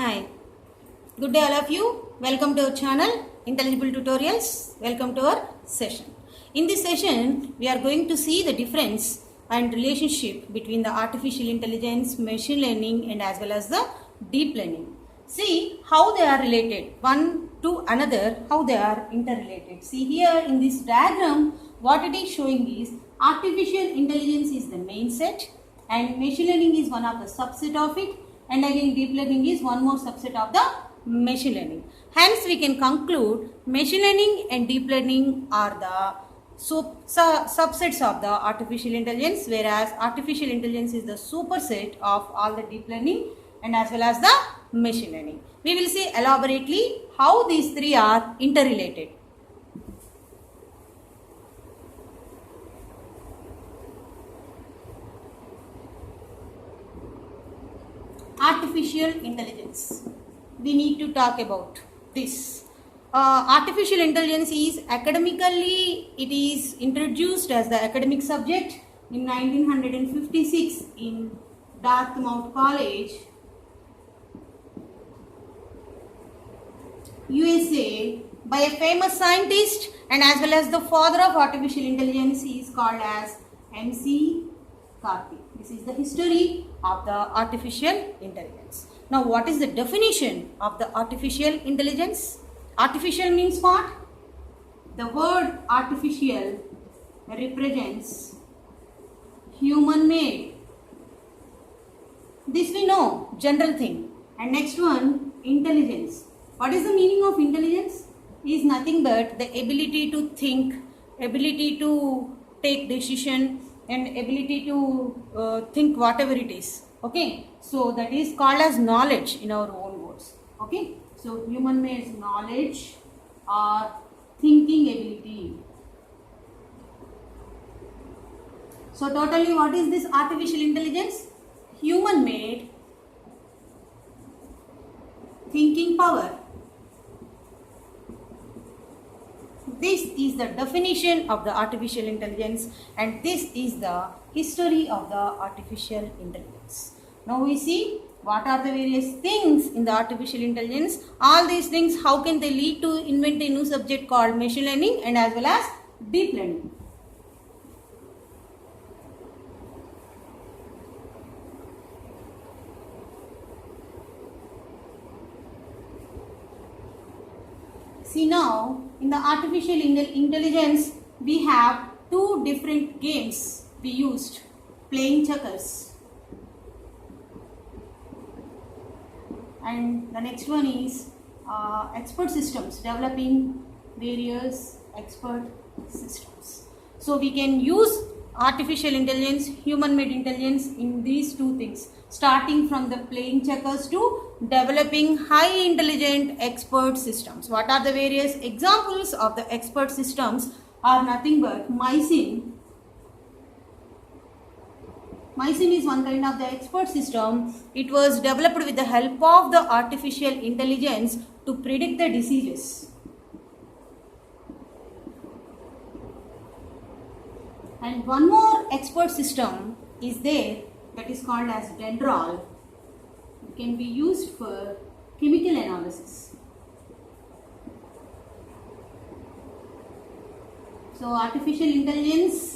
Hi, good day all of you. Welcome to our channel Intelligible Tutorials. Welcome to our session. In this session, we are going to see the difference and relationship between the artificial intelligence, machine learning and as well as the deep learning. See how they are related one to another, how they are interrelated. See here in this diagram, what it is showing is artificial intelligence is the main set and machine learning is one of the subset of it, and again deep learning is one more subset of the machine learning. Hence we can conclude machine learning and deep learning are the subsets of the artificial intelligence, whereas artificial intelligence is the superset of all the deep learning and as well as the machine learning. We will see elaborately how these three are interrelated. Artificial intelligence. We need to talk about this. Artificial intelligence is academically, it is introduced as the academic subject in 1956 in Dartmouth College, USA, by a famous scientist and as well as the father of artificial intelligence. He is called as M.C. Karthik. This is the history of the artificial intelligence. Now, what is the definition of the artificial intelligence? Artificial means what? The word artificial represents human made. This we know, general thing. And next one, intelligence. What is the meaning of intelligence? Is nothing but the ability to think, ability to take decision, and ability to think whatever it is. Okay, so that is called as knowledge in our own words. Okay, so human made knowledge or thinking ability. So totally, what is this artificial intelligence? Human made thinking power. This is the definition of the artificial intelligence, and this is the history of the artificial intelligence. Now we see what are the various things in the artificial intelligence. All these things, how can they lead to invent a new subject called machine learning and as well as deep learning. See now, in the artificial intelligence, we have two different games we used, playing checkers. And the next one is expert systems, developing various expert systems. So we can use artificial intelligence, human made intelligence in these two things, starting from the playing checkers to developing high intelligent expert systems. What are the various examples of the expert systems? Are nothing but Mycin. Mycin is one kind of the expert system. It was developed with the help of the artificial intelligence to predict the diseases. And one more expert system is there, that is called as Dendral. It can be used for chemical analysis. So artificial intelligence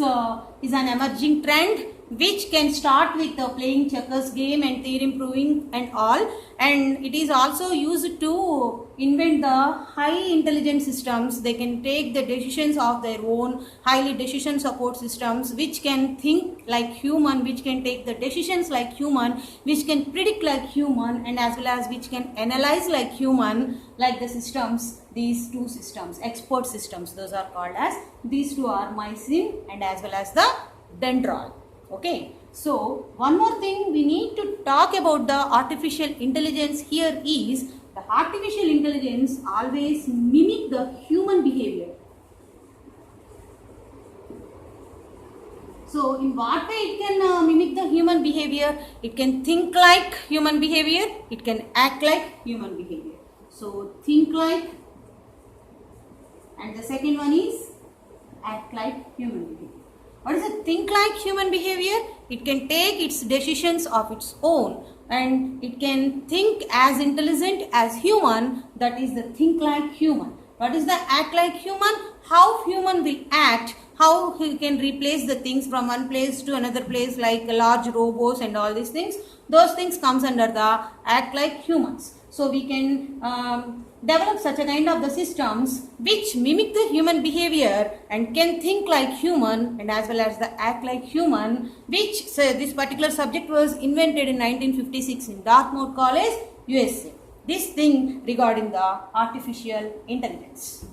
is an emerging trend which can start with the playing checkers game and theorem proving and all, and it is also used to invent the high intelligent systems. They can take the decisions of their own, highly decision support systems which can think like human, which can take the decisions like human, which can predict like human and as well as which can analyze like human, like the systems. These two systems, expert systems, those are called as, these two are Mycin and as well as the Dendral. Okay, so one more thing we need to talk about the artificial intelligence here is the artificial intelligence always mimic the human behavior. So in what way it can mimic the human behavior? It can think like human behavior, it can act like human behavior. So think like, and the second one is act like human behavior. What is a think like human behavior? It can take its decisions of its own and it can think as intelligent as human. That is the think like human. What is the act like human? How human will act, how he can replace the things from one place to another place, like large robots and all these things. Those things comes under the act like humans. So we can develop such a kind of the systems which mimic the human behavior and can think like human and as well as the act like human, which this particular subject was invented in 1956 in Dartmouth College, USA. This thing regarding the artificial intelligence.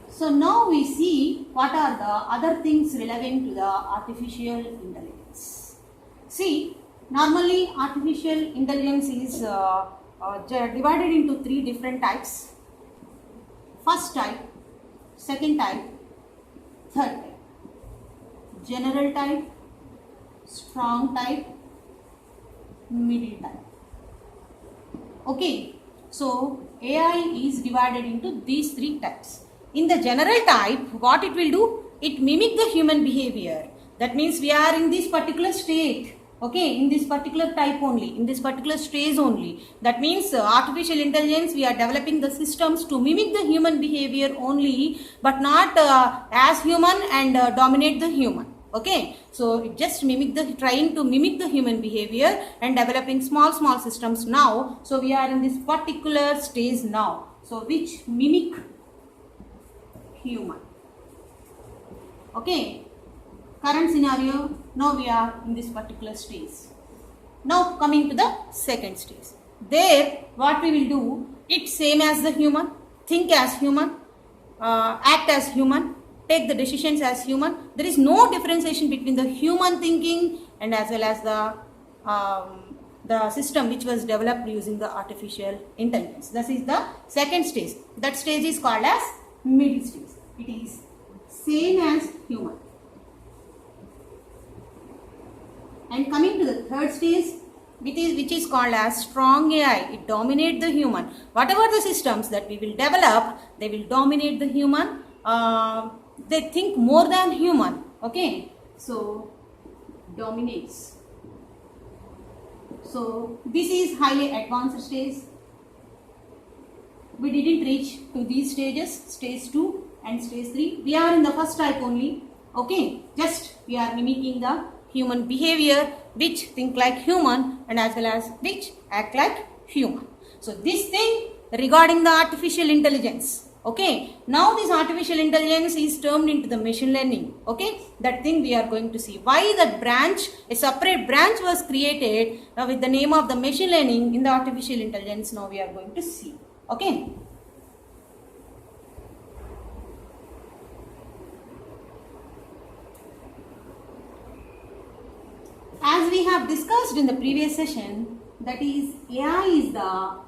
So now we see what are the other things relevant to the artificial intelligence. See, normally artificial intelligence is divided into three different types. First type, second type, third type. General type, strong type, middle type. Okay, so AI is divided into these three types. In the general type, what it will do? It mimic the human behavior. That means we are in this particular state. Okay, in this particular type only, in this particular stage only. That means artificial intelligence, we are developing the systems to mimic the human behavior only, but not as human and dominate the human. Okay, so it just trying to mimic the human behavior and developing small systems now. So we are in this particular stage now. So which mimic human. Okay, current scenario, now we are in this particular stage. Now coming to the second stage. There what we will do, it's same as the human, think as human, act as human, take the decisions as human. There is no differentiation between the human thinking and as well as the system which was developed using the artificial intelligence. This is the second stage. That stage is called as middle stage. It is same as human. And coming to the third stage, which is called as strong AI. It dominates the human. Whatever the systems that we will develop, they will dominate the human. They think more than human. Okay, so dominates. So this is highly advanced stage. We didn't reach to these stages, stage 2 and stage 3. We are in the first type only. Okay, just we are mimicking the human behavior, which think like human and as well as which act like human. So this thing regarding the artificial intelligence. Okay, now this artificial intelligence is termed into the machine learning. Okay, that thing we are going to see. Why that branch, a separate branch was created with the name of the machine learning in the artificial intelligence. Now we are going to see. Okay. As we have discussed in the previous session, that is AI is the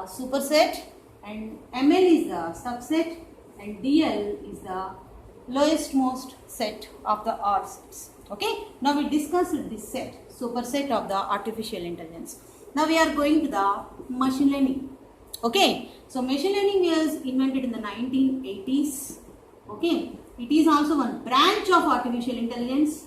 superset and ML is the subset and DL is the lowest most set of the R sets. Okay, now we discussed this set, superset of the artificial intelligence. Now we are going to the machine learning. Okay, so machine learning was invented in the 1980s. Okay, it is also one branch of artificial intelligence.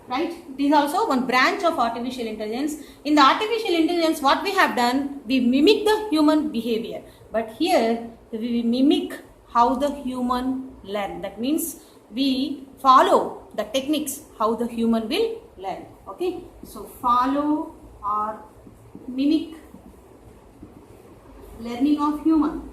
Right? It is also one branch of artificial intelligence. In the artificial intelligence, what we have done, we mimic the human behavior. But here, we mimic how the human learn. That means we follow the techniques how the human will learn. Okay? So, follow or mimic learning of human.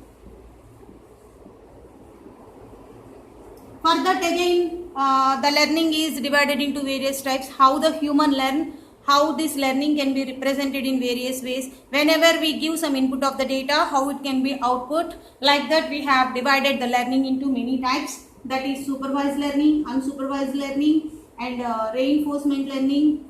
For that again, the learning is divided into various types. How the human learn, how this learning can be represented in various ways. Whenever we give some input of the data, how it can be output. Like that we have divided the learning into many types. That is supervised learning, unsupervised learning and reinforcement learning.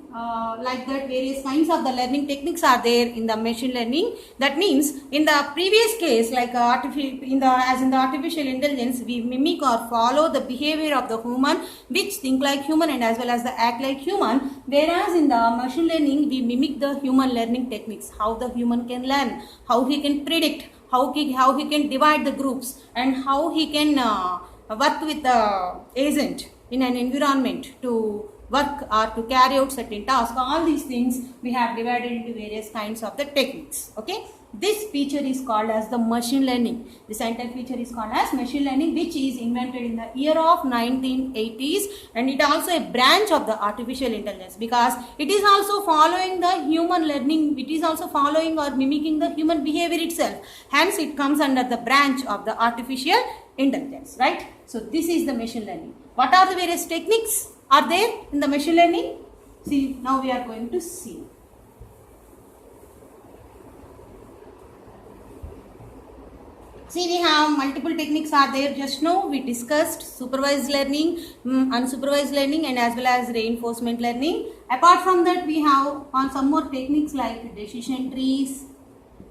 Like that various kinds of the learning techniques are there in the machine learning. That means in the previous case, like in the artificial intelligence, we mimic or follow the behavior of the human, which think like human and as well as the act like human. Whereas in the machine learning, we mimic the human learning techniques, how the human can learn, how he can predict, how he can divide the groups, and how he can work with the agent in an environment to work or to carry out certain tasks. All these things we have divided into various kinds of the techniques. Okay, this feature is called as the machine learning. This entire feature is called as machine learning, which is invented in the year of 1980s, and it also a branch of the artificial intelligence, because it is also following the human learning. It is also following or mimicking the human behavior itself. Hence it comes under the branch of the artificial intelligence, right? So this is the machine learning. What are the various techniques are there in the machine learning? See, now we are going to see. See, we have multiple techniques are there. Just now we discussed supervised learning, unsupervised learning, and as well as reinforcement learning. Apart from that, we have on some more techniques like decision trees,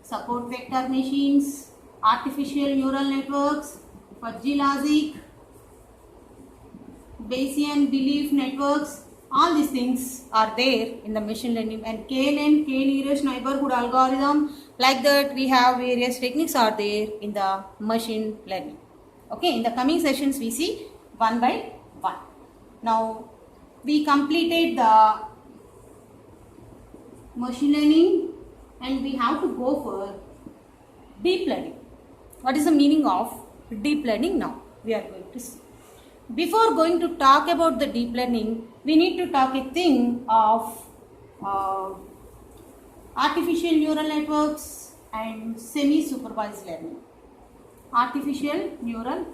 support vector machines, artificial neural networks, fuzzy logic, Bayesian belief networks. All these things are there in the machine learning, and k-nearest neighborhood algorithm. Like that, we have various techniques are there in the machine learning. Okay, in the coming sessions we see one by one. Now we completed the machine learning, and we have to go for deep learning. What is the meaning of deep learning? Now we are going to see. Before going to talk about the deep learning, we need to talk a thing of artificial neural networks and semi-supervised learning. Artificial neural.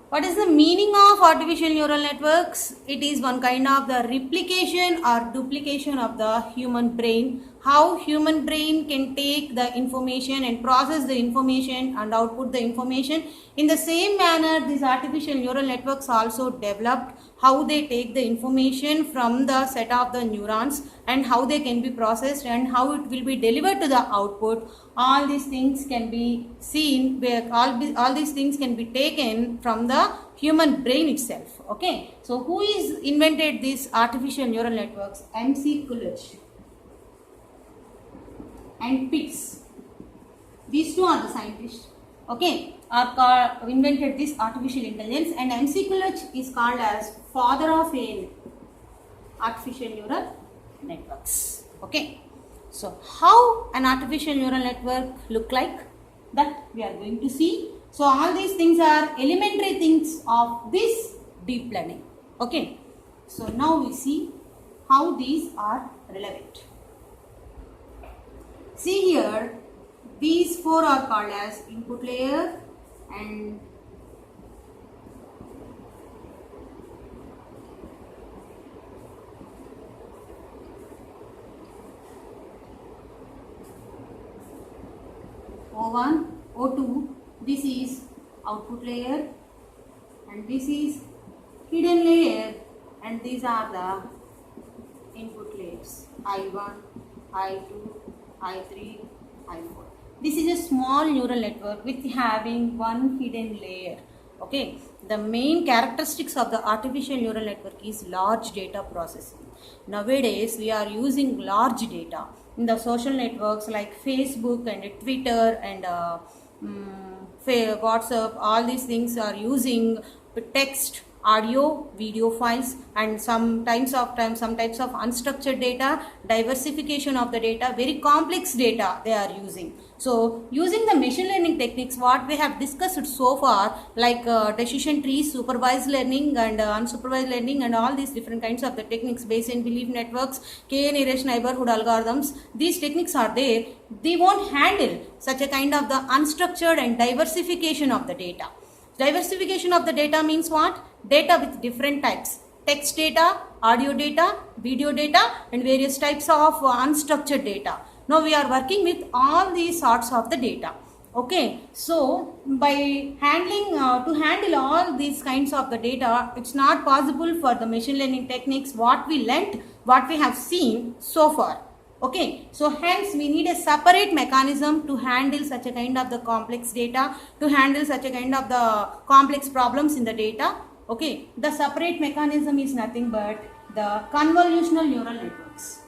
What is the meaning of artificial neural networks? It is one kind of the replication or duplication of the human brain. How human brain can take the information and process the information and output the information. In the same manner, these artificial neural networks also developed how they take the information from the set of the neurons and how they can be processed and how it will be delivered to the output. All these things can be seen, where all these things can be taken from the human brain itself. Okay, so who is invented these artificial neural networks? M.C. Coolidge and Pitts. These two are the scientists. Okay, invented this artificial intelligence, and M.C. Coolidge is called as father of artificial neural networks. Okay, so how an artificial neural network look like, that we are going to see. So all these things are elementary things of this deep learning. Okay, so now we see how these are relevant. See here, these four are called as input layer and O1, O2, this is output layer, and this is hidden layer, and these are the input layers I1, I2, I3, I4. This is a small neural network with having one hidden layer. Okay, the main characteristics of the artificial neural network is large data processing. Nowadays we are using large data in the social networks like Facebook and Twitter and WhatsApp. All these things are using text, audio, video files, and some types of unstructured data, diversification of the data, very complex data they are using. So using the machine learning techniques, what we have discussed so far, like decision trees, supervised learning and unsupervised learning, and all these different kinds of the techniques, Bayesian belief networks, k-nearest neighborhood algorithms, these techniques are there. They won't handle such a kind of the unstructured and diversification of the data. Diversification of the data means what? Data with different types. Text data, audio data, video data, and various types of unstructured data. Now we are working with all these sorts of the data. Okay, so by handling, to handle all these kinds of the data, it's not possible for the machine learning techniques what we learnt, what we have seen so far. Okay, so hence we need a separate mechanism to handle such a kind of the complex data, to handle such a kind of the complex problems in the data. Okay, the separate mechanism is nothing but the convolutional neural networks.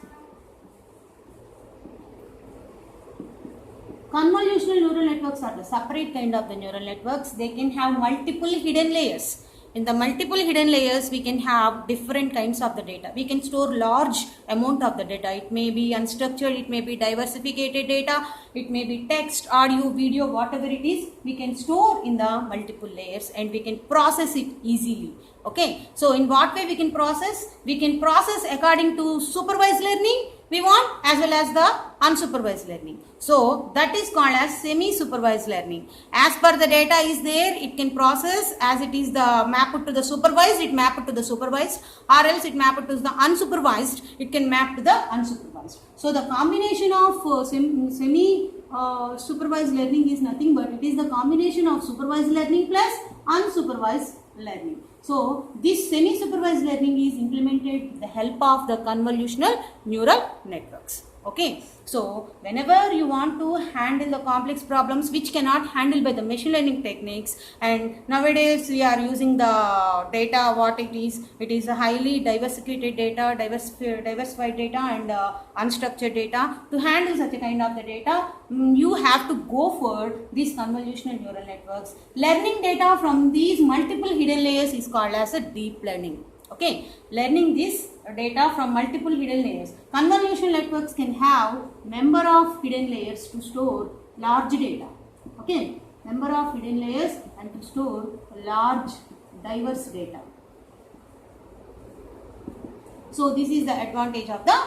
convolutional neural networks are the separate kind of the neural networks. They can have multiple hidden layers. In the multiple hidden layers, we can have different kinds of the data. We can store large amount of the data. It may be unstructured, it may be diversified data, it may be text, audio, video, whatever it is, we can store in the multiple layers and we can process it easily. Okay, so in what way we can process? We can process according to supervised learning we want as well as the unsupervised learning. So that is called as semi-supervised learning. As per the data is there, it can process as it is the map it to the supervised, it map it to the supervised, or else it map it to the unsupervised, it can map to the unsupervised. So the combination of semi-supervised learning is nothing but it is the combination of supervised learning plus unsupervised learning. So this semi-supervised learning is implemented with the help of the convolutional neural networks. Okay, so whenever you want to handle the complex problems which cannot handle by the machine learning techniques, and nowadays we are using the data what it is a highly diversified data, diversified data and unstructured data. To handle such a kind of the data, you have to go for these convolutional neural networks. Learning data from these multiple hidden layers is called as a deep learning. Okay, learning this data from multiple hidden layers. Convolutional networks can have number of hidden layers to store large data. Okay, number of hidden layers and to store large diverse data. So this is the advantage of the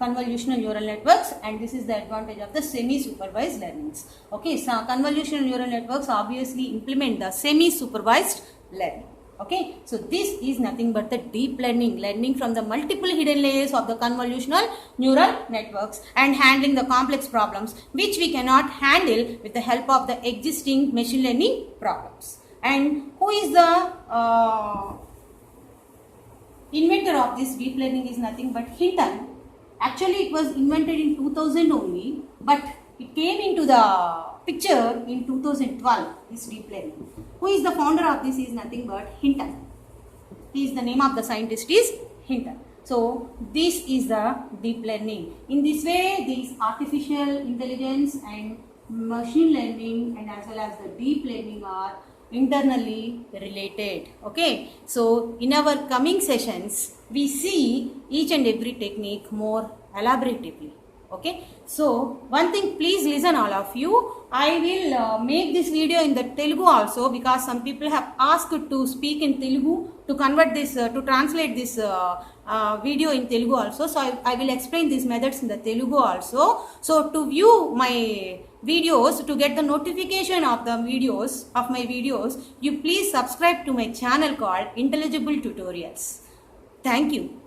convolutional neural networks, and this is the advantage of the semi-supervised learnings. Okay, so convolutional neural networks obviously implement the semi-supervised learning. Okay, so this is nothing but the deep learning from the multiple hidden layers of the convolutional neural networks and handling the complex problems which we cannot handle with the help of the existing machine learning problems. And who is the inventor of this deep learning is nothing but Hinton. Actually, it was invented in 2000 only, but it came into the picture in 2012, this deep learning. Who is the founder of this is nothing but Hinton. He is the name of the scientist is Hinton. So this is the deep learning. In this way, these artificial intelligence and machine learning and as well as the deep learning are internally related. Okay, so in our coming sessions, we see each and every technique more elaboratively. Okay, so one thing, please listen all of you. I will make this video in the Telugu also, because some people have asked to speak in Telugu to convert this, to translate this video in Telugu also. So I will explain these methods in the Telugu also. So to view my videos, to get the notification of the videos, of my videos, you please subscribe to my channel called Intelligible Tutorials. Thank you.